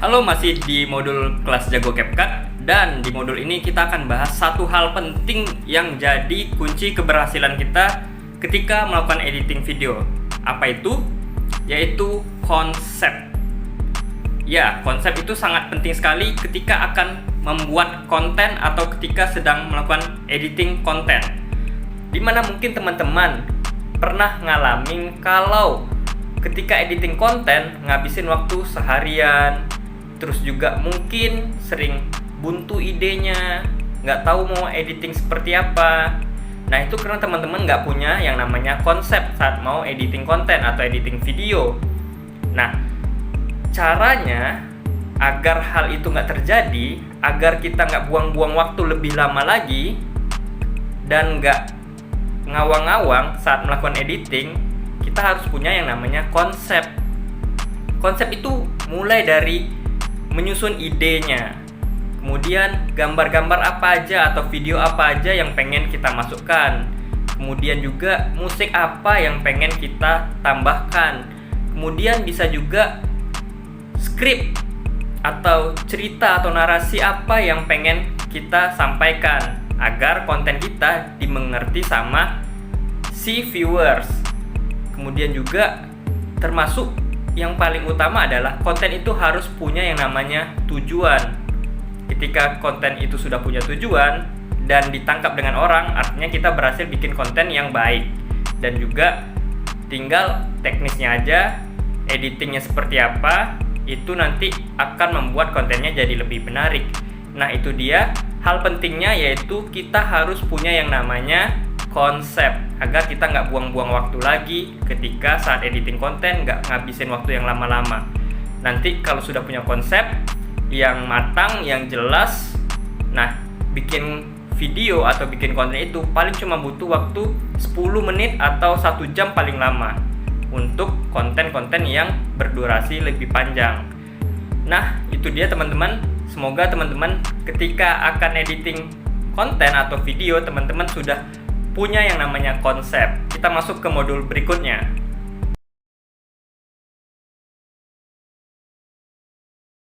Halo, masih di modul kelas Jago CapCut, dan di modul ini kita akan bahas satu hal penting yang jadi kunci keberhasilan kita ketika melakukan editing video. Apa itu? Yaitu konsep. Ya, konsep itu sangat penting sekali ketika akan membuat konten atau ketika sedang melakukan editing konten. Dimana mungkin teman-teman pernah ngalamin kalau ketika editing konten ngabisin waktu seharian, terus juga mungkin sering buntu idenya, nggak tahu mau editing seperti apa. Nah, itu karena teman-teman nggak punya yang namanya konsep saat mau editing konten atau editing video. Nah, caranya agar hal itu nggak terjadi, agar kita nggak buang-buang waktu lebih lama lagi dan nggak ngawang-ngawang saat melakukan editing, kita harus punya yang namanya konsep. Konsep itu mulai dari menyusun idenya, kemudian gambar-gambar apa aja atau video apa aja yang pengen kita masukkan, kemudian juga musik apa yang pengen kita tambahkan, kemudian bisa juga skrip atau cerita atau narasi apa yang pengen kita sampaikan agar konten kita dimengerti sama si viewers. Kemudian juga termasuk yang paling utama adalah konten itu harus punya yang namanya tujuan. Ketika konten itu sudah punya tujuan dan ditangkap dengan orang, artinya kita berhasil bikin konten yang baik. Dan juga tinggal teknisnya aja, editingnya seperti apa, itu nanti akan membuat kontennya jadi lebih menarik. Nah, itu dia hal pentingnya, yaitu kita harus punya yang namanya konsep, agar kita nggak buang-buang waktu lagi ketika saat editing konten, nggak ngabisin waktu yang lama-lama. Nanti kalau sudah punya konsep yang matang, yang jelas, nah, bikin video atau bikin konten itu paling cuma butuh waktu 10 menit atau 1 jam paling lama untuk konten-konten yang berdurasi lebih panjang. Nah, itu dia teman-teman. Semoga teman-teman ketika akan editing konten atau video, teman-teman sudah punya yang namanya konsep. Kita masuk ke modul berikutnya.